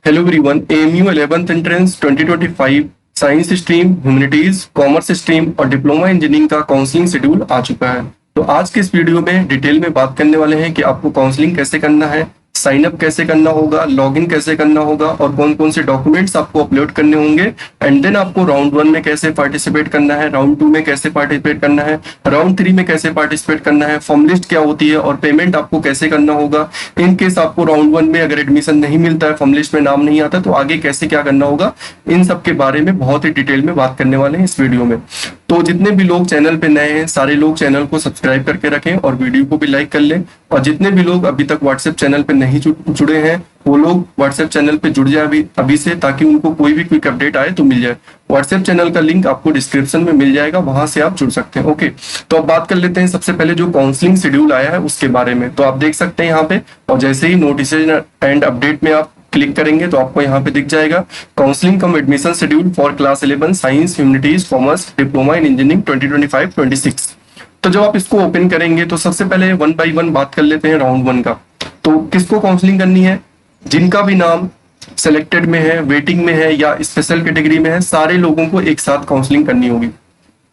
Hello everyone, AMU 11th entrance 2025 science stream, humanities, commerce stream और diploma engineering का counselling schedule आ चुका है। तो आज के इस वीडियो में डिटेल में बात करने वाले हैं कि आपको काउंसलिंग कैसे करना है, साइन अप कैसे करना होगा, लॉगिन कैसे करना होगा और कौन कौन से डॉक्यूमेंट्स आपको अपलोड करने होंगे। एंड देन आपको राउंड 1 में कैसे पार्टिसिपेट करना है, राउंड 2 में कैसे पार्टिसिपेट करना है, राउंड 3 में कैसे पार्टिसिपेट करना है, फॉर्म लिस्ट क्या होती है और पेमेंट आपको कैसे करना होगा। इन केस आपको राउंड 1 में अगर एडमिशन नहीं मिलता है, फॉर्म लिस्ट में नाम नहीं आता, तो आगे कैसे क्या करना होगा, इन सब के बारे में बहुत ही डिटेल में बात करने वाले हैं इस वीडियो में। तो जितने भी लोग चैनल पे नए हैं, सारे लोग चैनल को सब्सक्राइब करके रखें और वीडियो को भी लाइक कर लें। और जितने भी लोग अभी तक व्हाट्सएप चैनल पे नहीं जुड़े हैं, वो लोग व्हाट्सएप चैनल पे जुड़ जाए अभी से, ताकि उनको कोई भी क्विक अपडेट आए तो मिल जाए। व्हाट्सएप चैनल का लिंक आपको डिस्क्रिप्शन में मिल जाएगा, वहां से आप जुड़ सकते हैं। ओके, तो अब बात कर लेते हैं सबसे पहले जो काउंसलिंग शेड्यूल आया है उसके बारे में। तो आप देख सकते हैं यहाँ पे, और जैसे ही नोटिस एंड अपडेट में आप क्लिक करेंगे तो आपको यहाँ पे दिख जाएगा counselling come admission schedule for class 11 science, humanities, commerce, diploma in engineering 2025-26। तो जब आप इसको ओपन करेंगे तो सबसे पहले 1 बाई 1 बात कर लेते हैं राउंड 1 का। तो किसको काउंसलिंग करनी है? जिनका भी नाम सिलेक्टेड में है, वेटिंग में है या स्पेशल कैटेगरी में है, सारे लोगों को एक साथ काउंसलिंग करनी होगी।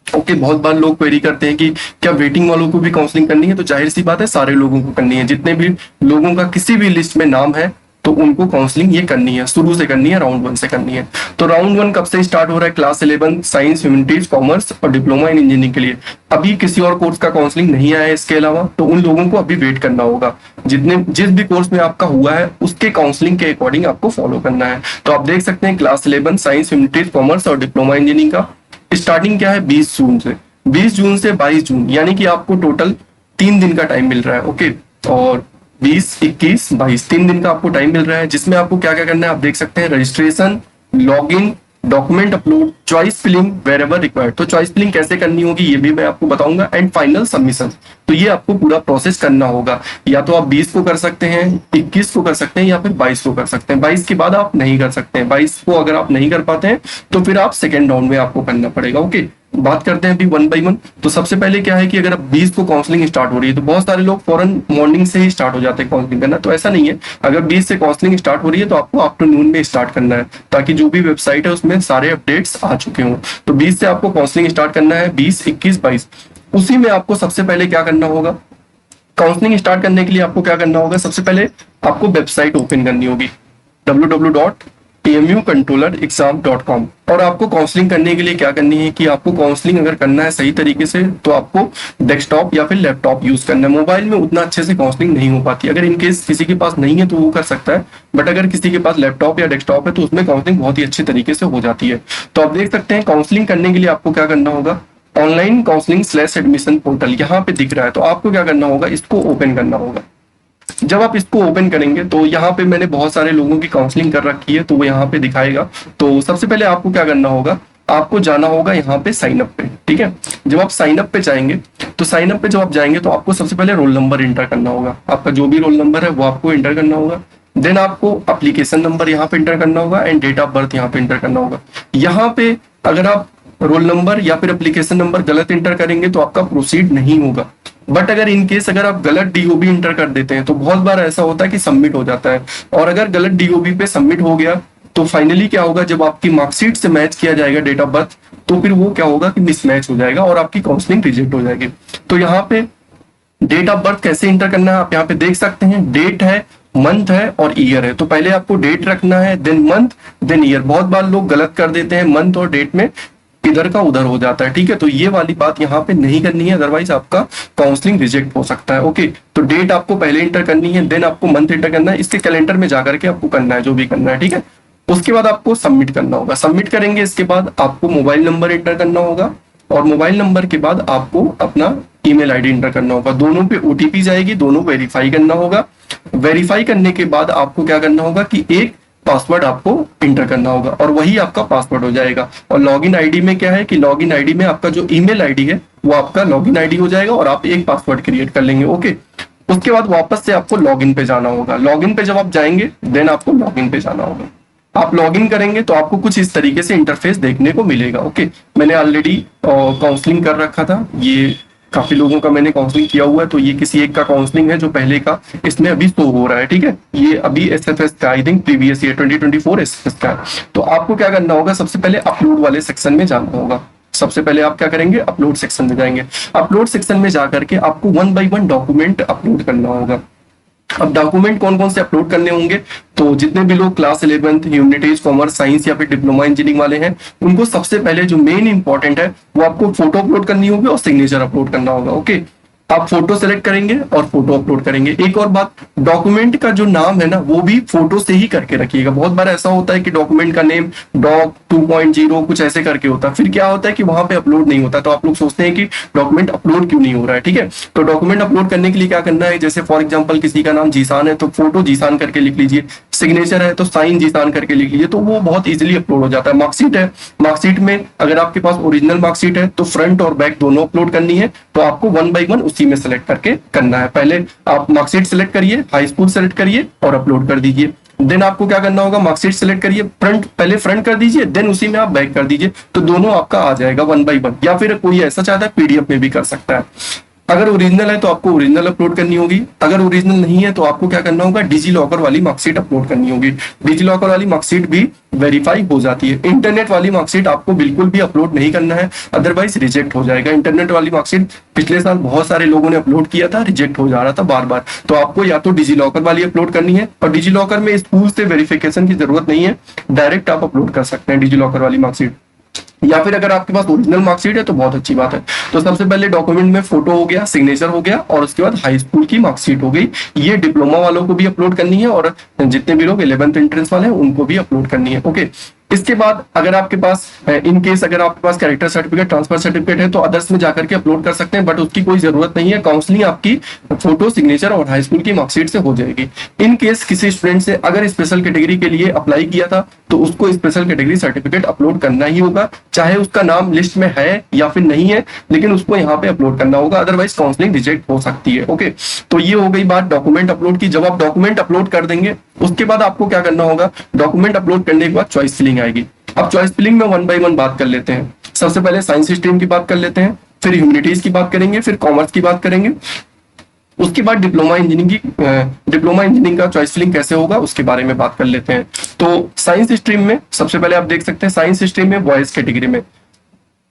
ओके, बहुत बार लोग क्वेरी करते हैं कि क्या वेटिंग वालों को भी काउंसलिंग करनी है? तो जाहिर सी बात है, सारे लोगों को करनी है। जितने भी लोगों का किसी भी लिस्ट में नाम है तो उनको काउंसलिंग ये करनी है, शुरू से करनी है, राउंड 1 से करनी है। तो राउंड 1 कब से स्टार्ट हो रहा है? क्लास 11 साइंस, ह्यूमैनिटीज, कॉमर्स और डिप्लोमा इन इंजीनियरिंग के लिए। अभी किसी और कोर्स का काउंसलिंग नहीं आया है इसके अलावा, तो उन लोगों को अभी वेट करना होगा। जिस भी कोर्स में आपका हुआ है उसके काउंसलिंग के अकॉर्डिंग आपको फॉलो करना है। तो आप देख सकते हैं क्लास 11 साइंस, ह्यूमैनिटीज, कॉमर्स और डिप्लोमा इंजीनियरिंग का स्टार्टिंग क्या है? 20 जून से। 20 जून से 22 जून, यानी कि आपको टोटल 3 दिन का टाइम मिल रहा है। ओके, और 20, 21, 22 3 दिन का आपको टाइम मिल रहा है, जिसमें आपको क्या क्या करना है आप देख सकते हैं। Registration, login, document upload, choice filling wherever required. तो चॉइस फिलिंग कैसे करनी होगी ये भी मैं आपको बताऊंगा, एंड फाइनल सबमिशन। तो ये आपको पूरा प्रोसेस करना होगा। या तो आप 20 को कर सकते हैं, 21 को कर सकते हैं या फिर 22 को कर सकते हैं। 22 के बाद आप नहीं कर सकते हैं। 22 को अगर आप नहीं कर पाते हैं तो फिर आप सेकेंड राउंड में आपको करना पड़ेगा। ओके, बात करते हैं अभी 1 बाई 1। तो सबसे पहले क्या है कि अगर अब 20 को काउंसलिंग स्टार्ट हो रही है तो बहुत सारे लोग फौरन मॉर्निंग से ही स्टार्ट हो जाते हैं काउंसलिंग करना। तो ऐसा नहीं है, अगर 20 से काउंसलिंग स्टार्ट हो रही है तो आपको आफ्टरनून में स्टार्ट करना है, ताकि जो भी वेबसाइट है उसमें सारे अपडेट्स आ चुके हों। तो 20 से आपको काउंसलिंग स्टार्ट करना है, 20, 21, 22। उसी में आपको सबसे पहले क्या करना होगा? काउंसलिंग स्टार्ट करने के लिए आपको क्या करना होगा? सबसे पहले आपको वेबसाइट ओपन करनी होगी, www.amucontrollerexam.com। और आपको काउंसलिंग करने के लिए क्या करनी है कि आपको काउंसलिंग अगर करना है सही तरीके से तो आपको डेस्कटॉप या फिर लैपटॉप यूज करना है। मोबाइल में उतना अच्छे से काउंसलिंग नहीं हो पाती। अगर इनकेस किसी के पास नहीं है तो वो कर सकता है, बट अगर किसी के पास लैपटॉप या डेस्कटॉप है तो उसमें काउंसलिंग बहुत ही अच्छे तरीके से हो जाती है। तो आप देख सकते हैं काउंसलिंग करने के लिए आपको क्या करना होगा? ऑनलाइन काउंसलिंग / एडमिशन पोर्टल यहाँ पे दिख रहा है। तो आपको क्या करना होगा? इसको ओपन करना होगा। जब आप इसको ओपन करेंगे तो यहाँ पे मैंने बहुत सारे लोगों की काउंसलिंग कर रखी है, तो वो यहाँ पे दिखाएगा। तो सबसे पहले आपको क्या करना होगा? आपको जाना होगा यहाँ पे साइन अप पे। ठीक है, जब आप साइन अप पे जाएंगे तो साइन अप पे जब आप जाएंगे तो आपको सबसे पहले रोल नंबर इंटर करना होगा। आपका जो भी रोल नंबर है वो आपको इंटर करना होगा। देन आपको एप्लीकेशन नंबर यहाँ पे इंटर करना होगा एंड डेट ऑफ बर्थ यहाँ पे इंटर करना होगा। यहाँ पे अगर आप रोल नंबर या फिर एप्लीकेशन नंबर गलत इंटर करेंगे तो आपका प्रोसीड नहीं होगा। बट अगर इन केस अगर आप गलत डीओबी इंटर कर देते हैं तो बहुत बार ऐसा होता है कि सबमिट हो जाता है। और अगर गलत डीओबी पे सबमिट हो गया तो फाइनली क्या होगा? जब आपकी मार्कशीट से मैच किया जाएगा डेट ऑफ बर्थ, तो फिर वो क्या होगा कि मिसमैच हो जाएगा और आपकी काउंसलिंग रिजेक्ट हो जाएगी। तो यहाँ पे डेट ऑफ बर्थ कैसे इंटर करना है आप यहाँ पे देख सकते हैं। डेट है, मंथ है और ईयर है। तो पहले आपको डेट रखना है, देन मंथ, देन ईयर। बहुत बार लोग गलत कर देते हैं, मंथ और डेट में इधर का उधर हो जाता है। ठीक है, तो ये वाली बात यहाँ पे नहीं करनी है, अदरवाइज आपका काउंसलिंग रिजेक्ट हो सकता है। ओके, तो डेट आपको पहले इंटर करनी है, देन आपको मंथ इंटर करना है, इसके कैलेंडर में जाकर के आपको करना है जो भी करना है। ठीक है, उसके बाद आपको सबमिट करना होगा। सबमिट करेंगे, इसके बाद आपको मोबाइल नंबर इंटर करना होगा और मोबाइल नंबर के बाद आपको अपना ईमेल आईडी इंटर करना होगा। दोनों पे ओटीपी जाएगी, दोनों वेरीफाई करना होगा। वेरीफाई करने के बाद आपको क्या करना होगा कि एक पासवर्ड आपको इंटर करना होगा और वही आपका पासवर्ड हो जाएगा। और लॉगिन आईडी में क्या है कि लॉगिन आईडी में आपका जो ईमेल आईडी है वो आपका लॉगिन आईडी हो जाएगा और आप एक पासवर्ड क्रिएट कर लेंगे। ओके, उसके बाद वापस से आपको लॉगिन पे जाना होगा। लॉगिन पे जब आप जाएंगे देन आपको लॉगिन पे जाना होगा। आप लॉगिन करेंगे तो आपको कुछ इस तरीके से इंटरफेस देखने को मिलेगा। ओके, मैंने ऑलरेडी काउंसलिंग कर रखा था, ये काफी लोगों का मैंने काउंसलिंग किया हुआ है, तो ये किसी एक का काउंसलिंग है जो पहले का इसमें अभी शो हो रहा है। ठीक है, ये अभी एसएफएस का I think previous year 2024 SFS का है। तो आपको क्या करना होगा, सबसे पहले अपलोड वाले सेक्शन में जाना होगा। सबसे पहले आप क्या करेंगे, अपलोड सेक्शन में जाएंगे। अपलोड सेक्शन में जाकर के आपको 1 बाय 1 डॉक्यूमेंट अपलोड करना होगा। अब डॉक्यूमेंट कौन कौन से अपलोड करने होंगे, तो जितने भी लोग class 11th humanities, commerce, science या फिर डिप्लोमा इंजीनियरिंग वाले हैं, उनको सबसे पहले जो मेन इंपॉर्टेंट है वो आपको फोटो अपलोड करनी होगी और सिग्नेचर अपलोड करना होगा। ओके, आप फोटो सेलेक्ट करेंगे और फोटो अपलोड करेंगे। एक और बात, डॉक्यूमेंट का जो नाम है ना वो भी फोटो से ही करके रखिएगा। बहुत बार ऐसा होता है कि डॉक्यूमेंट का नेम डॉक 2.0 कुछ ऐसे करके होता है, फिर क्या होता है कि वहां पे अपलोड नहीं होता, तो आप लोग सोचते हैं कि डॉक्यूमेंट अपलोड क्यों नहीं हो रहा है। ठीक है, तो डॉक्यूमेंट अपलोड करने के लिए क्या करना है, जैसे फॉर एग्जाम्पल किसी का नाम जीसान है तो फोटो जीसान करके लिख लीजिए, सिग्नेचर है तो साइन जीसान करके लिख लीजिए, तो वो बहुत इजीली अपलोड हो जाता है। मार्कशीट है, मार्कशीट में अगर आपके पास ओरिजिनल मार्कशीट है तो फ्रंट और बैक दोनों अपलोड करनी है, तो आपको 1 बाय 1 उसी में सेलेक्ट करके करना है। पहले आप मार्कशीट सेलेक्ट करिए, हाई स्कूल सेलेक्ट करिए और अपलोड कर दीजिए। देन आपको क्या करना होगा, मार्कशीट सेलेक्ट करिए, फ्रंट पहले फ्रंट कर दीजिए, देन उसी में आप बैक कर दीजिए, तो दोनों आपका आ जाएगा 1 बाय 1। या फिर कोई ऐसा चाहता है पीडीएफ में भी कर सकता है। अगर ओरिजिनल है तो आपको ओरिजिनल अपलोड करनी होगी, अगर ओरिजिनल नहीं है तो आपको क्या करना होगा, डिजी लॉकर वाली मार्कशीट अपलोड करनी होगी। डिजी लॉकर वाली मार्कशीट भी वेरीफाई हो जाती है। इंटरनेट वाली मार्कशीट आपको बिल्कुल भी अपलोड नहीं करना है, अदरवाइज रिजेक्ट हो जाएगा। इंटरनेट वाली मार्कशीट पिछले साल बहुत सारे लोगों ने अपलोड किया था, रिजेक्ट हो जा रहा था बार बार, तो आपको या तो डिजी लॉकर वाली अपलोड करनी है, और डिजी लॉकर में स्कूल से वेरिफिकेशन की जरूरत नहीं है, डायरेक्ट आप अपलोड कर सकते हैं डिजी लॉकर वाली मार्कशीट। या फिर अगर आपके पास ओरिजिनल मार्कशीट है तो बहुत अच्छी बात है। तो सबसे पहले डॉक्यूमेंट में फोटो हो गया, सिग्नेचर हो गया, और उसके बाद हाई स्कूल की मार्कशीट हो गई। ये डिप्लोमा वालों को भी अपलोड करनी है और जितने भी लोग 11th एंट्रेंस वाले हैं उनको भी अपलोड करनी है। ओके, इसके बाद अगर आपके पास इन केस अगर आपके पास कैरेक्टर सर्टिफिकेट, ट्रांसफर सर्टिफिकेट है तो अदर्स में जाकर के अपलोड कर सकते हैं, बट उसकी कोई जरूरत नहीं है। काउंसलिंग आपकी फोटो, सिग्नेचर और हाई स्कूल की मार्कशीट से हो जाएगी। इन केस किसी स्टूडेंट से अगर स्पेशल कैटेगरी के लिए अप्लाई किया था तो उसको स्पेशल कैटेगरी सर्टिफिकेट अपलोड करना ही होगा, चाहे उसका नाम लिस्ट में है या फिर नहीं है, लेकिन उसको यहाँ पे अपलोड करना होगा, अदरवाइज काउंसलिंग रिजेक्ट हो सकती है। ओके, तो ये हो गई बात डॉक्यूमेंट अपलोड की। जब आप डॉक्यूमेंट अपलोड कर देंगे उसके बाद आपको क्या करना होगा, डॉक्यूमेंट अपलोड करने के बाद चॉइस फिलिंग आएगी। अब चॉइस फिलिंग में 1 बाय 1 बात कर लेते हैं। सबसे पहले साइंस स्ट्रीम की बात कर लेते हैं, फिर ह्यूमैनिटीज की बात करेंगे, फिर कॉमर्स की बात करेंगे, उसके बाद डिप्लोमा इंजीनियरिंग का चॉइस फिलिंग कैसे होगा उसके बारे में बात कर लेते हैं। तो साइंस स्ट्रीम में सबसे पहले आप देख सकते हैं, साइंस स्ट्रीम में बॉयज कैटेगरी में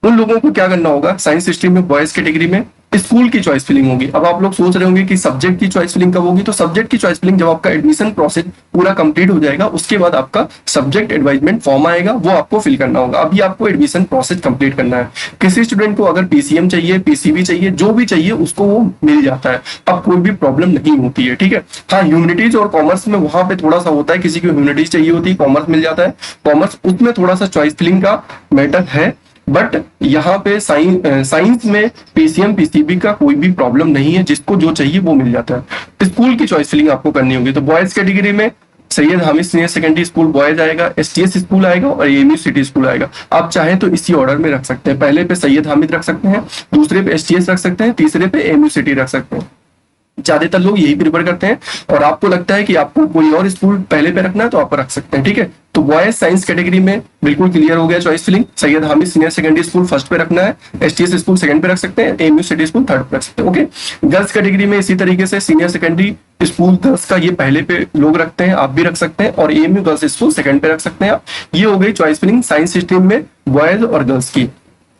उन लोगों को क्या करना होगा, साइंस स्ट्रीम में बॉयज कैटेगरी में स्कूल की चॉइस फिलिंग होगी। अब आप लोग सोच रहे होंगे कि सब्जेक्ट की चॉइस फिलिंग कब होगी, तो सब्जेक्ट की चॉइस फिलिंग जब आपका एडमिशन प्रोसेस पूरा कंप्लीट हो जाएगा उसके बाद आपका सब्जेक्ट एडवाइजमेंट फॉर्म आएगा, वो आपको फिल करना होगा। अभी आपको एडमिशन प्रोसेस कंप्लीट करना है। किसी स्टूडेंट को अगर पीसीएम चाहिए, पीसीबी चाहिए, जो भी चाहिए उसको वो मिल जाता है, अब कोई भी प्रॉब्लम नहीं होती है। ठीक है, हाँ ह्यूमैनिटीज और कॉमर्स में वहां पे थोड़ा सा होता है, किसी को ह्यूमैनिटीज चाहिए होती है, कॉमर्स मिल जाता है, कॉमर्स उसमें थोड़ा सा चॉइस फिलिंग का मैटर है, बट यहाँ पे साइंस में पीसीएम पीसीबी का कोई भी प्रॉब्लम नहीं है, जिसको जो चाहिए वो मिल जाता है। स्कूल की चॉइस फिलिंग आपको करनी होगी, तो बॉयज कैटेगरी में Syed Hamid senior secondary school boys आएगा, एसटीएस स्कूल आएगा और एएमयू सिटी स्कूल आएगा। आप चाहें तो इसी ऑर्डर में रख सकते हैं, पहले पे सैयद हामिद रख सकते हैं, दूसरे पे एसटीएस रख सकते हैं, तीसरे पे एएमयू सिटी रख सकते हैं। ज्यादातर लोग यही प्रिफर करते हैं, और आपको लगता है कि आपको कोई और स्कूल पहले पे रखना है तो आप रख सकते हैं। ठीक है, तो बॉयज साइंस कैटेगरी में बिल्कुल क्लियर हो गया choice filling. Syed Hamid senior secondary school first पे रखना है, एसटीएस स्कूल सेकंड पे रख सकते हैं, एएमयू सिटी स्कूल थर्ड पे रख सकते हैं। ओके, गर्ल्स कैटेगरी में इसी तरीके से सीनियर सेकेंडरी स्कूल गर्ल्स का ये पहले पे लोग रखते हैं, आप भी रख सकते हैं, और एएमयू गर्ल्स स्कूल सेकंड पे रख सकते हैं आप। ये हो गई चॉइस फिलिंग साइंस स्ट्रीम में बॉयज और गर्ल्स की।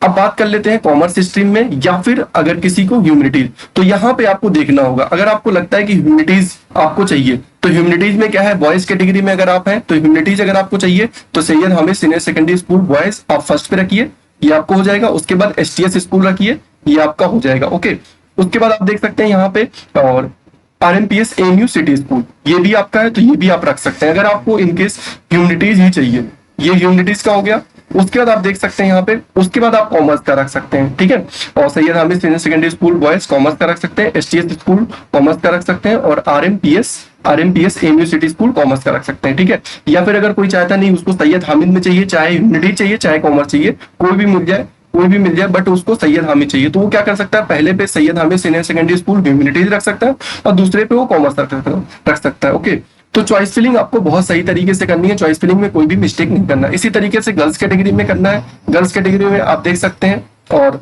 अब बात कर लेते हैं कॉमर्स स्ट्रीम में, या फिर अगर किसी को ह्यूमैनिटीज, तो यहाँ पे आपको देखना होगा, अगर आपको लगता है कि ह्यूमैनिटीज आपको चाहिए तो ह्यूमैनिटीज में क्या है, बॉयज कैटेगरी में अगर आप हैं तो ह्यूमैनिटीज अगर आपको चाहिए तो Syed Hamid senior secondary school boys आप फर्स्ट पे रखिए, ये आपको हो जाएगा। उसके बाद एसटीएस स्कूल रखिए, ये आपका हो जाएगा। ओके, उसके बाद आप देख सकते हैं यहाँ पे और आरएमपीएस एएमयू सिटी स्कूल, ये भी आपका है, तो ये भी आप रख सकते हैं अगर आपको इनकेस ह्यूमैनिटीज ही चाहिए। ये ह्यूमैनिटीज का हो गया। उसके बाद आप देख सकते हैं यहाँ पे, उसके बाद आप कॉमर्स का रख सकते हैं। ठीक है, और Syed Hamid senior secondary school boys commerce का रख सकते हैं, एसटीएस स्कूल कॉमर्स का रख सकते हैं, और आरएमपीएस एएमयू सिटी स्कूल कॉमर्स का रख सकते हैं। ठीक है, या फिर अगर कोई चाहता नहीं उसको सैयद हामिद में चाहिए, चाहे ह्यूमैनिटीज चाहिए चाहे कॉमर्स चाहिए, कोई भी मिल जाए, बट उसको सैयद हामिद चाहिए, तो वो क्या कर सकता है, पहले पे Syed Hamid senior secondary school humanities रख सकता है और दूसरे पे वो कॉमर्स रख सकता है। ओके, तो चॉइस फिलिंग आपको बहुत सही तरीके से करनी है, चॉइस फिलिंग में कोई भी मिस्टेक नहीं करना। इसी तरीके से गर्ल्स कैटेगरी में करना है। गर्ल्स कैटेगरी में आप देख सकते हैं और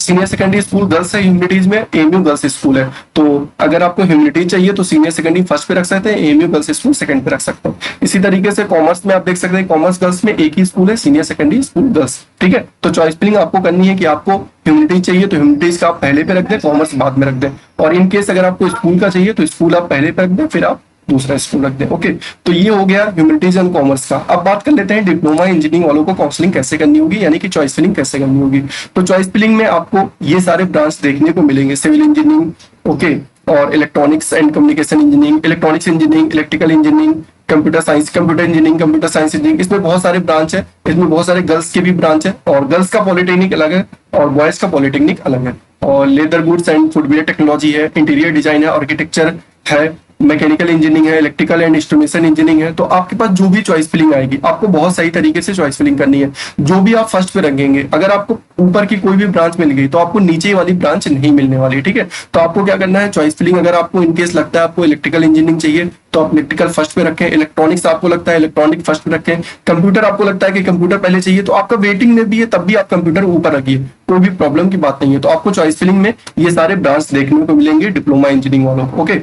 सीनियर सेकेंडरी स्कूल गर्ल्स है ह्यूमनिटीज में, एएमयू गर्ल्स स्कूल है। तो अगर आपको ह्यूमनिटीज चाहिए तो सीनियर सेकेंडरी फर्स्ट पे रख सकते हैं, एएमयू गर्ल्स स्कूल सेकंड पे रख सकते हैं। इसी तरीके से कॉमर्स में आप देख सकते हैं, कॉमर्स गर्ल्स में एक ही स्कूल है, सीनियर सेकेंडरी स्कूल गर्ल्स। ठीक है, तो चॉइस फिलिंग आपको करनी है कि आपको ह्यूमनिटीज चाहिए तो ह्यूमनिटीज का आप पहले पे रख दें, कॉमर्स बाद में रख दें। और इन केस अगर आपको स्कूल का चाहिए तो स्कूल आप पहले पे रख दें, फिर आप दूसरा स्कूल रख दें। ओके, तो ये हो गया ह्यूमनिटीज एंड कॉमर्स का। अब बात कर लेते हैं डिप्लोमा इंजीनियरिंग वालों को काउंसलिंग कैसे करनी होगी, यानी कि चॉइस फिलिंग कैसे करनी होगी। तो चॉइस फिलिंग में आपको ये सारे ब्रांच देखने को मिलेंगे, सिविल इंजीनियरिंग, ओके, और electronics and communication engineering, electronics engineering, electrical engineering, computer science, computer engineering, computer science engineering. इसमें बहुत सारे ब्रांच है, इसमें बहुत सारे गर्ल्स के भी ब्रांच है, और गर्ल्स का पॉलिटेक्निक अलग है और बॉयज का पॉलिटेक्निक अलग है। और leather goods and footwear technology है, इंटीरियर डिजाइन है, आर्किटेक्चर है, मैकेनिकल इंजीनियरिंग है, इलेक्ट्रिकल एंड इंस्ट्रूमेंटेशन इंजीनियरिंग है। तो आपके पास जो भी चॉइस फिलिंग आएगी, आपको बहुत सही तरीके से चॉइस फिलिंग करनी है। जो भी आप फर्स्ट पे रखेंगे, अगर आपको ऊपर की कोई भी ब्रांच मिल गई तो आपको नीचे वाली ब्रांच नहीं मिलने वाली। ठीक है, तो आपको क्या करना है, चॉइस फिलिंग अगर आपको इनकेस लगता है आपको इलेक्ट्रिकल इंजीनियरिंग चाहिए तो आप इलेक्ट्रिकल फर्स्ट पे रखें, इलेक्ट्रॉनिक्स आपको लगता है इलेक्ट्रॉनिक फर्स्ट पे रखें, कंप्यूटर आपको लगता है कि कंप्यूटर पहले चाहिए तो आपका वेटिंग में भी है तब भी आप कंप्यूटर ऊपर रखिए, कोई भी प्रॉब्लम की बात नहीं है। तो आपको चॉइस फिलिंग में ये सारे ब्रांच देखने को मिलेंगे डिप्लोमा इंजीनियरिंग वालों को। ओके,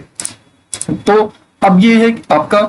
तो अब ये है कि आपका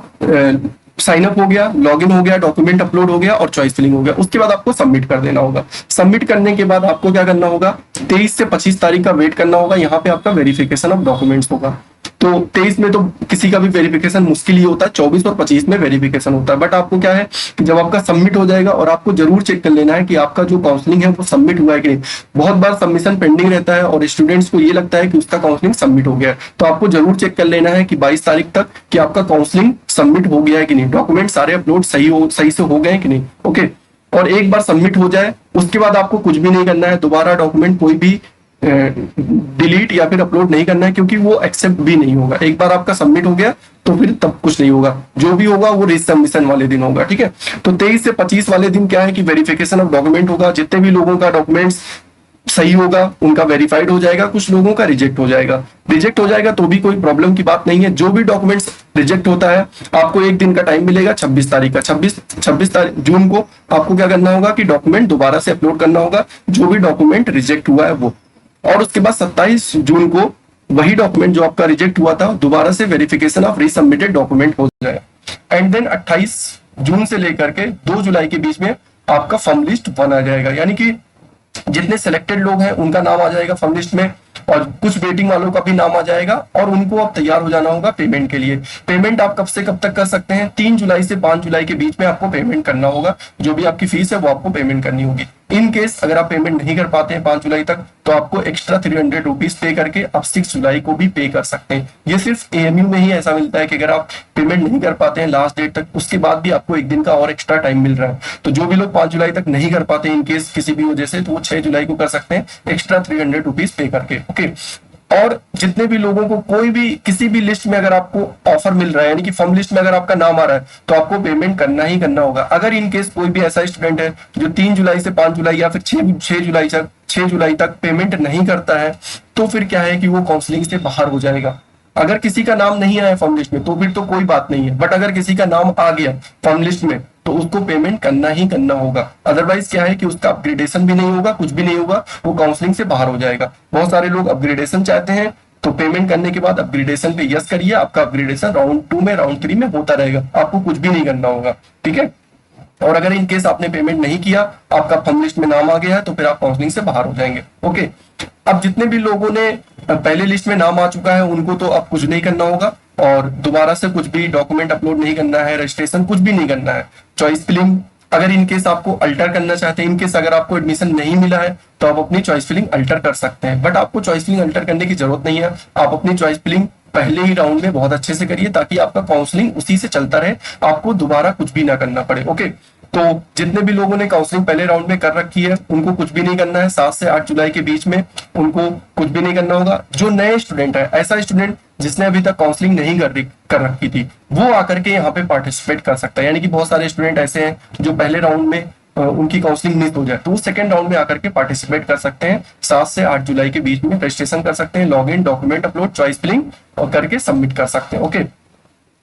साइन अप हो गया, लॉगिन हो गया, डॉक्यूमेंट अपलोड हो गया और चॉइस फिलिंग हो गया। उसके बाद आपको सबमिट कर देना होगा। सबमिट करने के बाद आपको क्या करना होगा, 23 से 25 तारीख का वेट करना होगा। यहाँ पे आपका वेरिफिकेशन ऑफ डॉक्यूमेंट्स होगा। तो 23 में तो किसी का भी वेरिफिकेशन मुश्किल ही होता है, 24 और 25 में वेरिफिकेशन होता है। बट आपको क्या है कि जब आपका सबमिट हो जाएगा, और आपको जरूर चेक कर लेना है कि आपका जो काउंसलिंग है वो सबमिट हुआ है कि नहीं। बहुत बार सबमिशन पेंडिंग रहता है और स्टूडेंट्स को ये लगता है कि उसका काउंसलिंग सबमिट हो गया है। तो आपको जरूर चेक कर लेना है कि 22 तारीख तक कि आपका काउंसलिंग सबमिट हो गया है कि नहीं, डॉक्यूमेंट सारे अपलोड सही से हो गए हैं कि नहीं। ओके, और एक बार सबमिट हो जाए उसके बाद आपको कुछ भी नहीं करना है, दोबारा डॉक्यूमेंट कोई भी डिलीट या फिर अपलोड नहीं करना है, क्योंकि वो एक्सेप्ट भी नहीं होगा। एक बार आपका सबमिट हो गया तो फिर तब कुछ नहीं होगा, जो भी होगा वो रिसबमिशन वाले दिन होगा। ठीक है, तो 23 से 25 वाले दिन क्या है कि वेरिफिकेशन ऑफ डॉक्यूमेंट होगा। जितने भी लोगों का डॉक्यूमेंट्स सही होगा उनका वेरीफाइड हो जाएगा, कुछ लोगों का रिजेक्ट हो जाएगा। रिजेक्ट हो जाएगा तो भी कोई प्रॉब्लम की बात नहीं है। जो भी डॉक्यूमेंट्स रिजेक्ट होता है आपको एक दिन का टाइम मिलेगा, 26 तारीख का, 26 तारीख जून को आपको क्या करना होगा कि डॉक्यूमेंट दोबारा से अपलोड करना होगा, जो भी डॉक्यूमेंट रिजेक्ट हुआ है वो। और उसके बाद 27 जून को वही डॉक्यूमेंट जो आपका रिजेक्ट हुआ था दोबारा से वेरिफिकेशन ऑफ रीसबमिटेड डॉक्यूमेंट हो जाएगा। एंड देन 28 जून से लेकर के 2 जुलाई के बीच में आपका फॉर्म लिस्ट बना जाएगा, यानी कि जितने सिलेक्टेड लोग हैं उनका नाम आ जाएगा फॉर्म लिस्ट में, और कुछ वेटिंग वालों का भी नाम आ जाएगा। और उनको अब तैयार हो जाना होगा पेमेंट के लिए। पेमेंट आप कब से कब तक कर सकते हैं, 3 जुलाई से 5 जुलाई के बीच में आपको पेमेंट करना होगा। जो भी आपकी फीस है वो आपको पेमेंट करनी होगी। इन केस अगर आप पेमेंट नहीं कर पाते हैं 5 जुलाई तक तो आपको एक्स्ट्रा 300 रुपीज पे करके आप 6 जुलाई को भी पे कर सकते हैं। ये सिर्फ एएमयू में ही ऐसा मिलता है कि अगर आप पेमेंट नहीं कर पाते हैं लास्ट डेट तक, उसके बाद भी आपको एक दिन का और एक्स्ट्रा टाइम मिल रहा है। तो जो भी लोग 5 जुलाई तक नहीं कर पाते इन केस किसी भी वजह से, तो वो 6 जुलाई को कर सकते हैं एक्स्ट्रा 300 रुपीज पे करके। ओके, और जितने भी लोगों को कोई भी किसी भी लिस्ट में अगर आपको ऑफर मिल रहा है, यानी कि फॉर्म लिस्ट में अगर आपका नाम आ रहा है तो आपको पेमेंट करना ही करना होगा। अगर इन केस कोई भी ऐसा स्टूडेंट है जो 3 जुलाई से 5 जुलाई या फिर 6 जुलाई तक पेमेंट नहीं करता है तो फिर क्या है कि वो काउंसलिंग से बाहर हो जाएगा। अगर किसी का नाम नहीं आया फॉर्म लिस्ट में तो फिर तो कोई बात नहीं है, बट अगर किसी का नाम आ गया फॉर्म लिस्ट में तो उसको पेमेंट करना ही करना होगा। अदरवाइज क्या है कि उसका अपग्रेडेशन भी नहीं होगा, कुछ भी नहीं होगा, वो काउंसलिंग से बाहर हो जाएगा। बहुत सारे लोग अपग्रेडेशन चाहते हैं तो पेमेंट करने के बाद अपग्रेडेशन पे यस करिए, आपका अपग्रेडेशन राउंड 2 में राउंड 3 में होता रहेगा, आपको कुछ भी नहीं करना होगा। ठीक है, और अगर इन केस आपने पेमेंट नहीं किया, आपका फॉर्म लिस्ट में नाम आ गया है तो फिर आप काउंसलिंग से बाहर हो जाएंगे। ओके, अब जितने भी लोगों ने पहले लिस्ट में नाम आ चुका है उनको तो अब कुछ नहीं करना होगा, और दोबारा से कुछ भी डॉक्यूमेंट अपलोड नहीं करना है, रजिस्ट्रेशन कुछ भी नहीं करना है। चॉइस फिलिंग अगर इनकेस आपको अल्टर करना चाहते हैं, इनकेस अगर आपको एडमिशन नहीं मिला है तो आप अपनी चॉइस फिलिंग अल्टर कर सकते हैं, बट आपको चॉइस फिलिंग अल्टर करने की जरूरत नहीं है। आप अपनी चॉइस फिलिंग पहले ही राउंड में बहुत अच्छे से करिए ताकि आपका काउंसलिंग उसी से चलता रहे, आपको दोबारा कुछ भी ना करना पड़े। ओके, तो जितने भी लोगों ने काउंसलिंग पहले राउंड में कर रखी है उनको कुछ भी नहीं करना है। 7 से 8 जुलाई के बीच में उनको कुछ भी नहीं करना होगा। जो नए स्टूडेंट है, ऐसा स्टूडेंट जिसने अभी तक काउंसलिंग नहीं कर रखी थी, वो आकर के यहाँ पे पार्टिसिपेट कर सकता है। यानी कि बहुत सारे स्टूडेंट ऐसे हैं जो पहले राउंड में उनकी काउंसलिंग मिस हो जाए तो वो सेकंड राउंड में आकर के पार्टिसिपेट कर सकते हैं। 7 से 8 जुलाई के बीच में रजिस्ट्रेशन कर सकते हैं, log in, document upload, choice filling और करके सबमिट कर सकते हैं। ओके,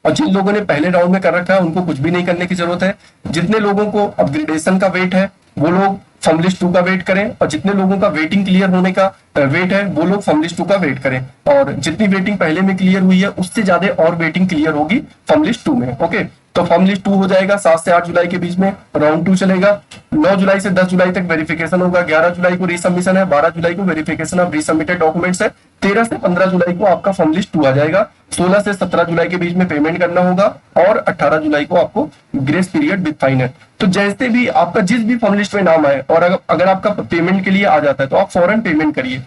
और जिन लोगों ने पहले राउंड में कर रखा है उनको कुछ भी नहीं करने की जरूरत है। जितने लोगों को अपग्रेडेशन का वेट है वो लोग फॉर्म लिस्ट 2 का वेट करें, और जितने लोगों का वेटिंग क्लियर होने का वेट है वो लोग फॉर्म लिस्ट 2 का वेट करें, और जितनी वेटिंग पहले में क्लियर हुई है उससे ज्यादा और वेटिंग क्लियर होगी फॉर्म लिस्ट 2 में। ओके, तो फॉर्म लिस्ट 2 हो जाएगा 7 से 8 जुलाई के बीच में, राउंड 2 चलेगा। 9 जुलाई से 10 जुलाई तक वेरिफिकेशन होगा, 11 जुलाई को रीसबमिशन है, 12 जुलाई को वेरिफिकेशन ऑफ रीसबमिटेड डॉक्यूमेंट्स है, 13 से 15 जुलाई को आपका फॉर्म लिस्ट 2 आ जाएगा, 16 से 17 जुलाई के बीच में पेमेंट करना होगा, और 18 जुलाई को आपको ग्रेस पीरियड विद फाइन है। तो जैसे भी आपका जिस भी फॉर्म लिस्ट में नाम आए और अगर आपका पेमेंट के लिए आ जाता है तो आप फौरन पेमेंट करिए।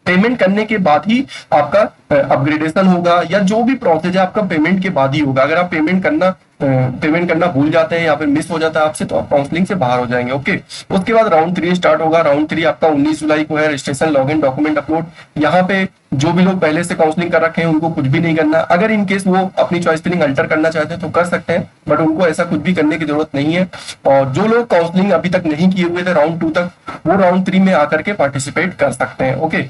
पेमेंट करने के बाद ही आपका अपग्रेडेशन होगा, या जो भी प्रोसेस है आपका पेमेंट के बाद ही होगा। अगर आप पेमेंट करना भूल जाते हैं या फिर मिस हो जाता है आपसे, तो आप काउंसलिंग से बाहर हो जाएंगे। ओके, उसके बाद राउंड 3 स्टार्ट होगा। राउंड 3 आपका 19 जुलाई को है। Registration, login, document upload. यहाँ पे जो भी लोग पहले से काउंसलिंग कर रखे हैं उनको कुछ भी नहीं करना। अगर इन केस वो अपनी चॉइस फिलिंग अल्टर करना चाहते हैं तो कर सकते हैं, बट उनको ऐसा कुछ भी करने की जरूरत नहीं है। और जो लोग काउंसलिंग अभी तक नहीं किए हुए थे राउंड 2 तक, वो राउंड 3 में आकर के पार्टिसिपेट कर सकते हैं। ओके,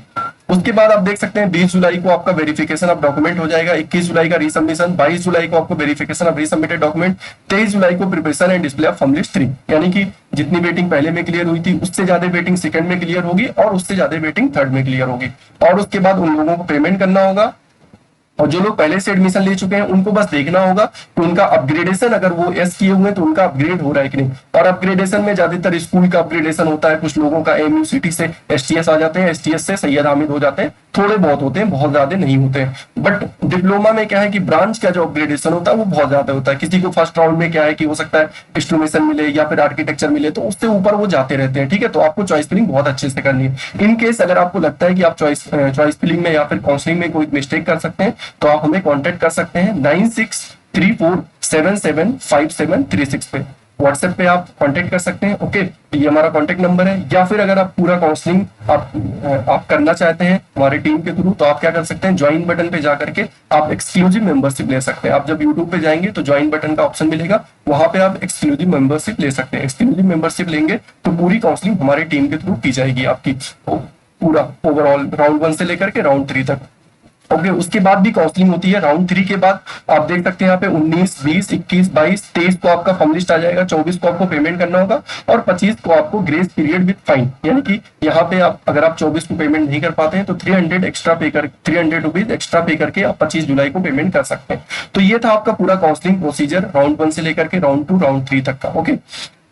उसके बाद आप देख सकते हैं 20 जुलाई को आपका वेरिफिकेशन ऑफ डॉक्यूमेंट हो जाएगा, 21 जुलाई का रीसबमिशन, 22 जुलाई को आपको वेरिफिकेशन ऑफ रीसबमिटेड डॉक्यूमेंट, 23 जुलाई को preparation and display of form list 3, यानी कि जितनी वेटिंग पहले में क्लियर हुई थी उससे ज्यादा वेटिंग सेकंड में क्लियर होगी, और उससे ज्यादा वेटिंग थर्ड में क्लियर होगी। और उसके बाद उन लोगों को पेमेंट करना होगा, और जो लोग पहले से एडमिशन ले चुके हैं उनको बस देखना होगा कि उनका अपग्रेडेशन, अगर वो एस किए हुए हैं तो उनका अपग्रेड हो रहा है कि नहीं। और अपग्रेडेशन में ज्यादातर स्कूल का अपग्रेडेशन होता है, कुछ लोगों का एमयू सिटी से एसटीएस आ जाते हैं, एसटीएस से सैयद हामिद हो जाते हैं, थोड़े बहुत होते हैं, बहुत ज्यादा नहीं होते हैं। बट डिप्लोमा में क्या है कि ब्रांच का जो अपग्रेडेशन होता है वो बहुत ज्यादा होता है। किसी को फर्स्ट राउंड में क्या है कि हो सकता है इंस्ट्रूमेशन मिले या फिर आर्किटेक्चर मिले, तो उससे ऊपर वो जाते रहते हैं। ठीक है, तो आपको चॉइस फिलिंग बहुत अच्छे से करनी है। इन केस अगर आपको लगता है कि आप चॉइस फिलिंग में या फिर काउंसलिंग में कोई मिस्टेक कर सकते हैं, तो आप हमें कॉन्टेक्ट कर सकते हैं 9634775736 पे। व्हाट्सएप पे आप कांटेक्ट कर सकते हैं। ओके, ये हमारा कांटेक्ट नंबर है। या फिर अगर आप पूरा काउंसलिंग आप करना चाहते हैं हमारी टीम के थ्रू, तो आप क्या कर सकते हैं, ज्वाइन बटन पे जाकर के आप एक्सक्लूसिव मेंबरशिप ले सकते हैं। आप जब यूट्यूब पे जाएंगे तो ज्वाइन बटन का ऑप्शन मिलेगा, वहां पे आप एक्सक्लूसिव मेंबरशिप ले सकते हैं। एक्सक्लूसिव मेंबरशिप लेंगे तो पूरी काउंसलिंग हमारी टीम के थ्रू की जाएगी आपकी, पूरा ओवरऑल राउंड 1 से लेकर के राउंड 3 तक। ओके, उसके बाद भी काउंसलिंग होती है। राउंड 3 के बाद आप देख सकते हैं यहाँ पे 19, 20, 21, 22, 23 को आपका फॉर्म लिस्ट आ जाएगा, 24 को आपको पेमेंट करना होगा, और 25 को आपको ग्रेस पीरियड विद फाइन, यानी कि यहाँ पे आप अगर आप 24 को पेमेंट नहीं कर पाते हैं तो 300 रुपीज एक्स्ट्रा पे करके आप 25 जुलाई को पेमेंट कर सकते हैं। तो ये था आपका पूरा काउंसलिंग प्रोसीजर राउंड 1 से लेकर के राउंड 2, राउंड 3 तक का। ओके,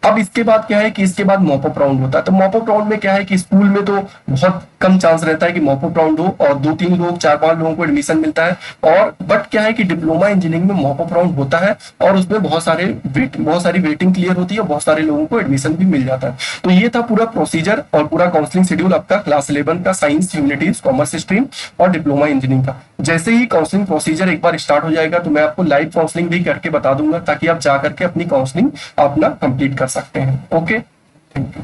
अब इसके बाद क्या है कि इसके बाद मॉपअप राउंड होता है। तो मॉपअप राउंड में क्या है कि स्कूल में तो बहुत कम चांस रहता है कि मॉपअप राउंड हो, और 2-3 लोग 4-5 लोगों को एडमिशन मिलता है। और बट क्या है कि डिप्लोमा इंजीनियरिंग में मॉपअप राउंड होता है, और उसमें बहुत सारी वेटिंग क्लियर होती है, और बहुत सारे लोगों को एडमिशन भी मिल जाता है। तो ये था पूरा प्रोसीजर और पूरा काउंसलिंग शेड्यूल आपका क्लास 11 का साइंस, ह्यूमैनिटीज, कॉमर्स स्ट्रीम और डिप्लोमा इंजीनियरिंग का। जैसे ही काउंसलिंग प्रोसीजर एक बार स्टार्ट हो जाएगा तो मैं आपको लाइव काउंसलिंग भी करके बता दूंगा, ताकि आप जा करके अपनी काउंसलिंग अपना कंप्लीट कर सकते हैं। Okay, thank you.